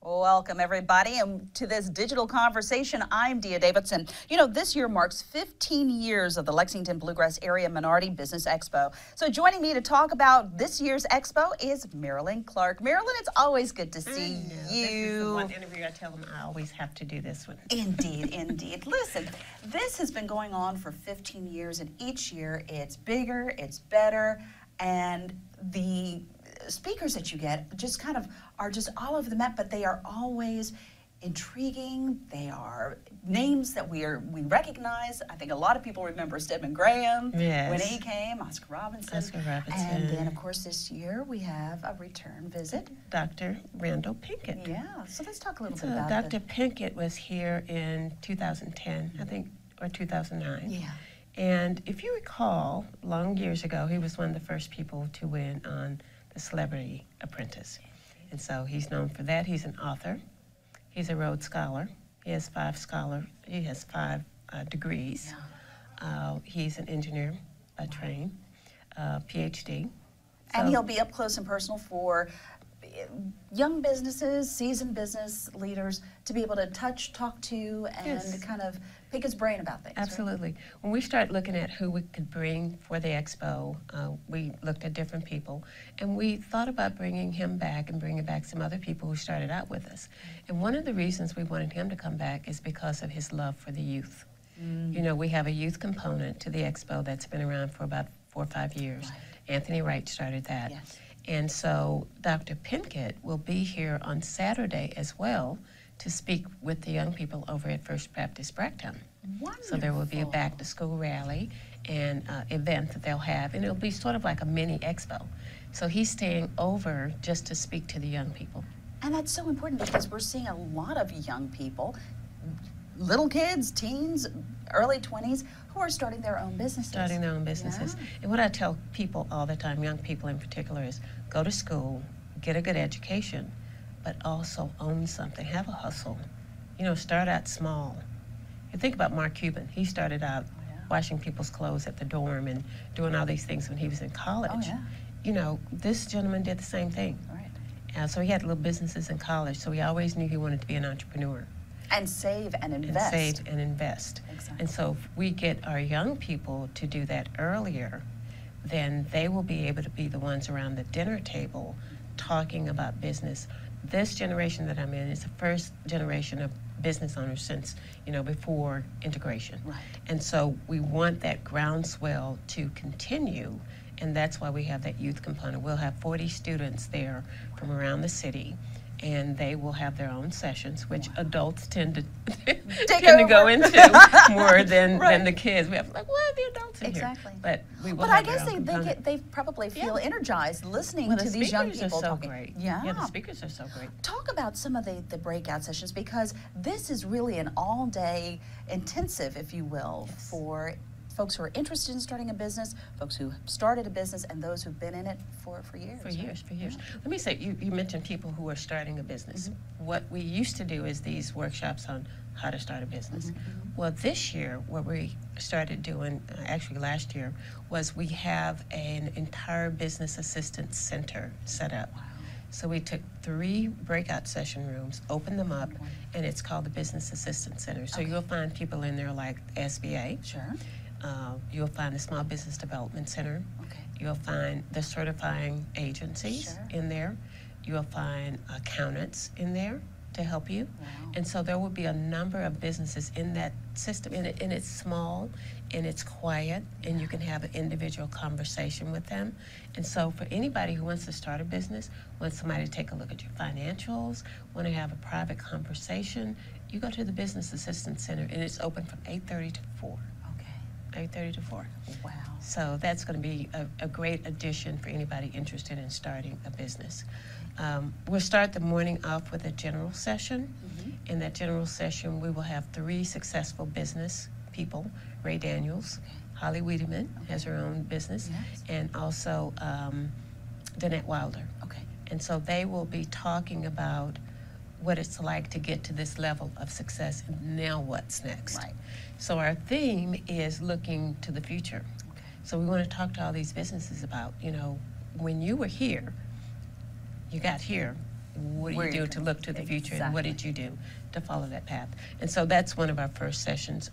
Welcome, everybody, and to this digital conversation. I'm Davidson. You know, this year marks 15 years of the Lexington Bluegrass Area Minority Business Expo. So joining me to talk about this year's Expo is MARILYN Clark. MARILYN, it's always good to see you. This is the one interview I tell them I always have to do this one. Indeed, indeed. Listen, this has been going on for 15 years, and each year it's bigger, it's better, and the speakers that you get just kind of are just all over the map, but they are always intriguing. They are names that we recognize. I think a lot of people remember Stedman Graham when he came, Oscar Robinson. And then, of course, this year we have a return visit. Dr. Randall Pinkett. Yeah, so let's talk a little bit about Dr. Pinkett was here in 2010, I think, or 2009. Yeah. And if you recall, long years ago, he was one of the first people to win on The Celebrity Apprentice. And so he's known for that. He's an author. He's a Rhodes Scholar. He has five degrees. Yeah. He's an engineer by training, PhD. And he'll be up close and personal for young businesses, seasoned business leaders to be able to touch, talk to, and kind of pick his brain about things. Absolutely. Right? When we started looking at who we could bring for the expo, we looked at different people, and we thought about bringing him back and bringing back some other people who started out with us. And one of the reasons we wanted him to come back is because of his love for the youth. You know, we have a youth component to the expo that's been around for about 4 or 5 years. Right. Anthony Wright started that. Yes. And so Dr. Pinkett will be here on Saturday as well to speak with the young people over at First Baptist Bracktown. Wonderful. So there will be a back-to-school rally and event that they'll have, and it'll be sort of like a mini expo. So he's staying over just to speak to the young people. And that's so important because we're seeing a lot of young people, little kids, teens, early 20s, who are starting their own businesses. Starting their own businesses. Yeah. And what I tell people all the time, young people in particular, is go to school, get a good education, but also own something, have a hustle. You know, start out small. You think about Mark Cuban. He started out washing people's clothes at the dorm and doing all these things when he was in college. Oh, yeah. You know, this gentleman did the same thing. Right. So he had little businesses in college, so he always knew he wanted to be an entrepreneur. And save and invest. And save and invest. Exactly. And so if we get our young people to do that earlier, then they will be able to be the ones around the dinner table talking about business. This generation that I'm in is the first generation of business owners since, you know, before integration. Right. And so we want that groundswell to continue, and that's why we have that youth component. We'll have 40 students there from around the city, and they will have their own sessions, which adults tend to go into more than the kids. We have like, what are the adults in here? But we will. But I guess they probably feel energized listening to these young people talking. Great. Yeah, the speakers are so great. Talk about some of the breakout sessions, because this is really an all-day intensive, if you will, for folks who are interested in starting a business, folks who started a business, and those who've been in it for years. For years. Let me say, you mentioned people who are starting a business. What we used to do is these workshops on how to start a business. Well, this year, what we started doing, actually last year, was we have an entire business assistance center set up. Wow. So we took 3 breakout session rooms, opened them up, and it's called the Business Assistance Center. So you'll find people in there like SBA. Sure. You'll find the Small Business Development Center. Okay. You'll find the certifying agencies in there. You'll find accountants in there to help you. Wow. And so there will be a number of businesses in that system, and it's small, and it's quiet, and you can have an individual conversation with them. And so for anybody who wants to start a business, wants somebody to take a look at your financials, want to have a private conversation, you go to the Business Assistance Center, and it's open from 8:30 to 4. 8:30 to 4. Wow. So that's going to be a great addition for anybody interested in starting a business. We'll start the morning off with a general session. In that general session, we will have 3 successful business people. Ray Daniels, Holly Wiedemann has her own business, and also Danette Wilder. And so they will be talking about what it's like to get to this level of success, and now what's next. Right. So our theme is looking to the future. Okay. So we want to talk to all these businesses about, you know, when you were here, you got here, what do Where you you do to look to the future, and what did you do to follow that path? And so that's one of our first sessions.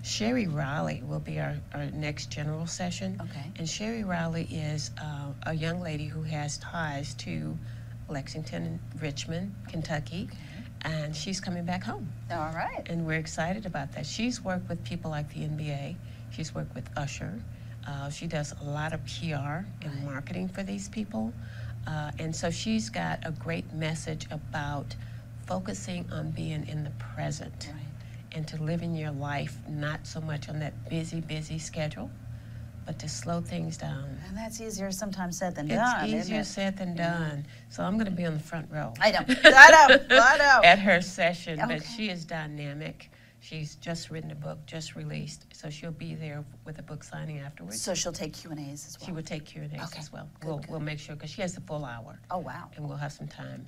Sherry Riley will be our next general session. Okay. And Sherry Riley is a young lady who has ties to Lexington and Richmond, Kentucky, and she's coming back home. All right. And we're excited about that. She's worked with people like the NBA. She's worked with Usher. She does a lot of PR and marketing for these people. And so she's got a great message about focusing on being in the present and to living your life not so much on that busy schedule, but to slow things down. And that's easier sometimes said than done. It's easier said than done. So I'm going to be on the front row. I know. At her session, Okay. but she is dynamic. She's just written a book, just released, so she'll be there with a book signing afterwards. So she'll take Q&As as well. She will take Q&As Okay. as well. Good, We'll make sure, because she has the full hour. Oh, wow. And we'll have some time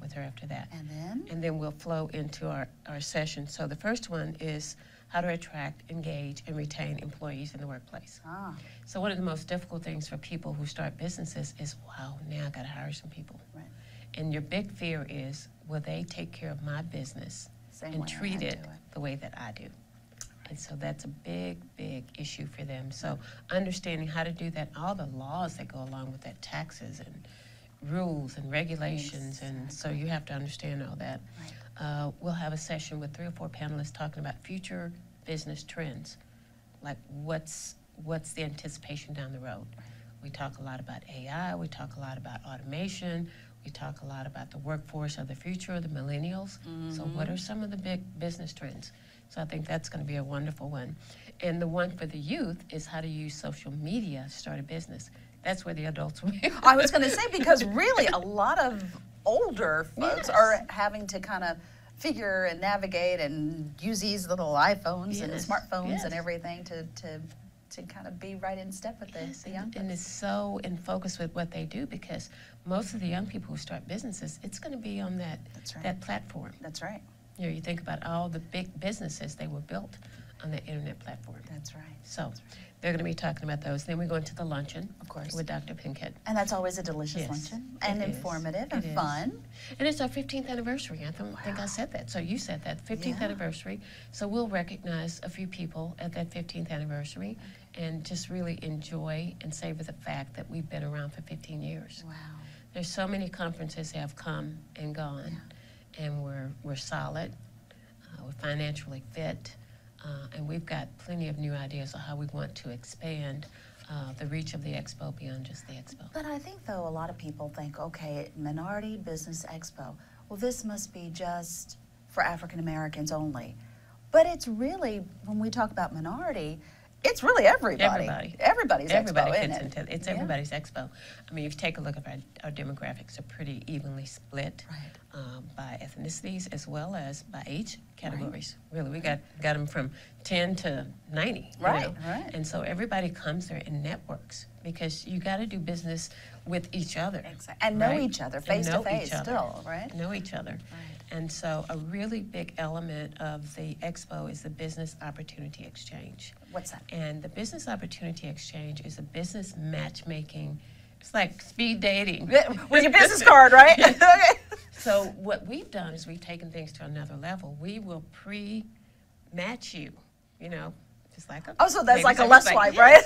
with her after that. And then? We'll flow into our session. So the first one is how to attract, engage, and retain employees in the workplace. Ah, So one of the most difficult things for people who start businesses is, wow, now I got to hire some people. right. And your big fear is, will they take care of my business Same and way I treat do it the way that I do? And so that's a big issue for them. So understanding how to do that, all the laws that go along with that, taxes and rules and regulations, and so you have to understand all that. Right. We'll have a session with 3 or 4 panelists talking about future business trends, like what's the anticipation down the road. We talk a lot about AI, we talk a lot about automation, we talk a lot about the workforce of the future, the millennials. So what are some of the big business trends? So I think that's going to be a wonderful one. And the one for the youth is how to use social media to start a business. That's where the adults will be. I was going to say, because really a lot of older folks are having to kind of figure and navigate and use these little iPhones and smartphones and everything to kind of be right in step with the young folks. And it's so in focus with what they do, because most of the young people who start businesses, it's going to be on that platform. That's right. You know, you think about all the big businesses, they were built on the internet platform. That's right. So they're going to be talking about those. Then we go into the luncheon, Of course. with Dr. Pinkett. And that's always a delicious Yes, luncheon and it is. informative and It is. fun. And it's our 15th anniversary. I don't think I said that. So you said that, 15th Yeah. anniversary. So we'll recognize a few people at that 15th anniversary and just really enjoy and savor the fact that we've been around for 15 years. Wow. There's so many conferences that have come and gone, and we're solid, we're financially fit, and we've got plenty of new ideas on how we want to expand the reach of the Expo beyond just the Expo. But I think, though, a lot of people think, okay, Minority Business Expo, well, this must be just for African Americans only. But it's really, when we talk about minority, it's really everybody. Everybody's Everybody expo, fits isn't it? into it. It's everybody's expo. I mean, if you take a look at our demographics, are pretty evenly split by ethnicities as well as by age categories. Really, we got them from 10 to 90. Right, you know? right. And so everybody comes there and networks, because you got to do business with each other. Exactly. And know each other, face to face still, right? Know each other. Right. And so a really big element of the expo is the Business Opportunity Exchange. What's that? And the Business Opportunity Exchange is a business matchmaking, it's like speed dating. With your business card, right? Okay. So what we've done is we've taken things to another level. We will pre-match you, you know, just like a Oh, so that's baby like a service left bank. swipe, Yeah. right?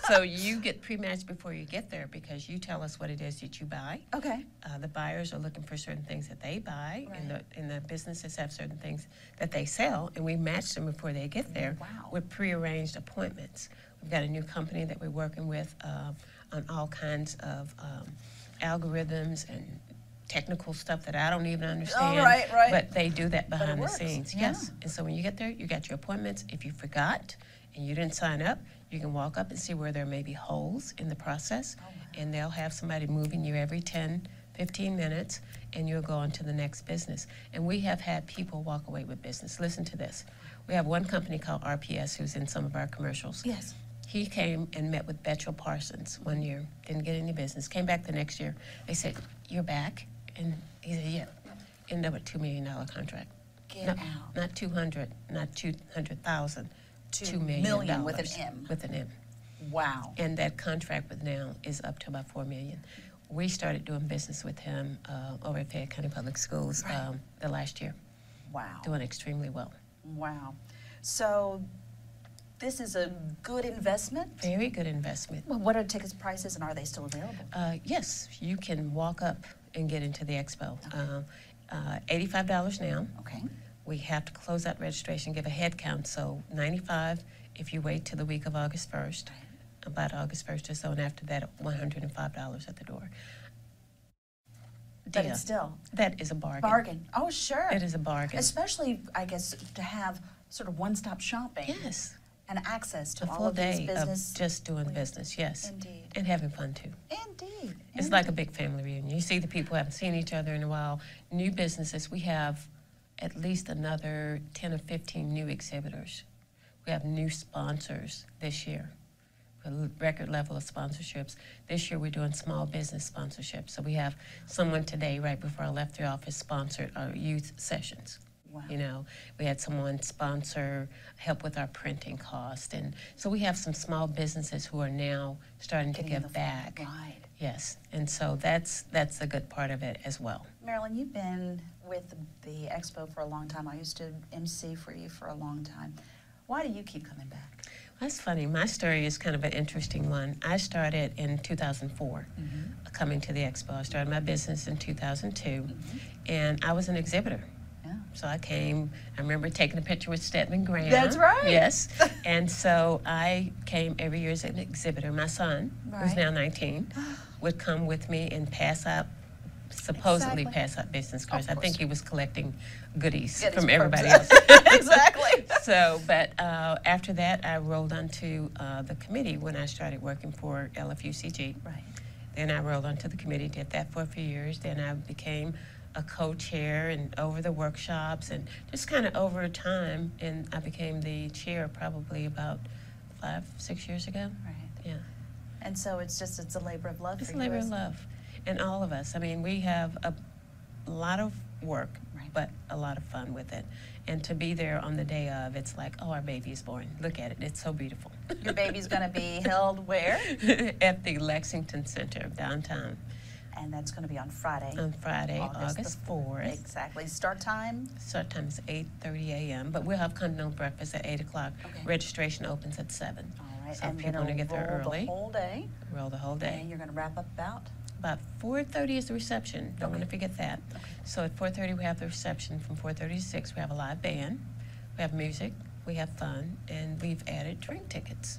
So you get pre-matched before you get there, because you tell us what it is that you buy. Okay. The buyers are looking for certain things that they buy, and the businesses have certain things that they sell, and we match them before they get there with prearranged appointments. We've got a new company that we're working with on all kinds of algorithms and technical stuff that I don't even understand. Oh, right. But they do that behind the works, scenes. yeah. Yes. And so when you get there, you got your appointments. If you forgot and you didn't sign up, you can walk up and see where there may be holes in the process, and they'll have somebody moving you every 10, 15 minutes, and you'll go on to the next business. And we have had people walk away with business. Listen to this. We have one company called RPS who's in some of our commercials. Yes. He came and met with Betchel Parsons one year, didn't get any business, came back the next year. They said, "You're back?" And he said, "Yeah." ended up a $2 million contract. Get No, out. not 200, not 200,000, $2 million million with an M. With an M. Wow. And that contract with now is up to about $4 million. We started doing business with him over at Fayette County Public Schools the last year. Wow. Doing extremely well. Wow. So this is a good investment? Very good investment. Well, what are tickets prices and are they still available? Yes, you can walk up and get into the expo. Okay. $85 now. Okay. We have to close out registration, give a head count, so $95 if you wait till the week of August 1st, about August 1st or so, and after that, $105 at the door. But it's still. That is a bargain. Bargain. Oh, sure. It is a bargain. Especially, I guess, to have sort of one-stop shopping. Yes. And access to a all full of these day business. Of just doing business, yes. Indeed. And having fun, too. Indeed. It's like a big family reunion. You see the people who haven't seen each other in a while. New businesses, we have at least another 10 or 15 new exhibitors. We have new sponsors this year. A record level of sponsorships. This year we're doing small business sponsorships. So we have someone today, right before I left the office, sponsored our youth sessions. Wow. You know, we had someone sponsor, help with our printing cost. And so we have some small businesses who are now starting to give back. Right. Yes, and so that's a good part of it as well. Marilyn, you've been with the Expo for a long time. I used to MC for you for a long time. Why do you keep coming back? That's funny. My story is kind of an interesting one. I started in 2004, coming to the Expo. I started my business in 2002, and I was an exhibitor. Yeah. So I came, I remember taking a picture with Stedman Graham. That's right. Yes. And so I came every year as an exhibitor. My son, who's now 19, would come with me and pass out, supposedly pass out business cards. I think he was collecting goodies from everybody else. Exactly. So, but after that, I rolled onto the committee when I started working for LFUCG. Right. Then I rolled onto the committee, did that for a few years. Then I became a co-chair and over the workshops and just kind of over time, and I became the chair probably about 5-6 years ago. Right. Yeah. And so it's a labor of love for you. It's a labor of love. And all of us. I mean, we have a lot of work, but a lot of fun with it. And to be there on the day of, it's like, oh, our baby is born. Look at it. It's so beautiful. Your baby's going to be held where? At the Lexington Center downtown. And that's going to be on Friday. On Friday, August 4th. Exactly. Start time? Start time is 8:30 a.m., but we'll have continental breakfast at 8 o'clock. Okay. Registration opens at 7. All right. So and people want to get there early. Roll the whole day? Roll the whole day. And you're going to wrap up about 4:30 is the reception. Don't want to forget that. Okay. So at 4:30 we have the reception. From 4:30 to 6 we have a live band. We have music. We have fun, and we've added drink tickets.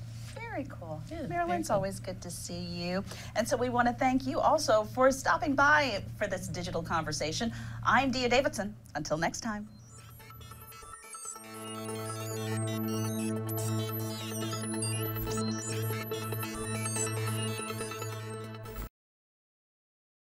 Very cool. Yeah, Marilyn, it's always good to see you. And so we want to thank you also for stopping by for this digital conversation. I'm Dia Davidson. Until next time.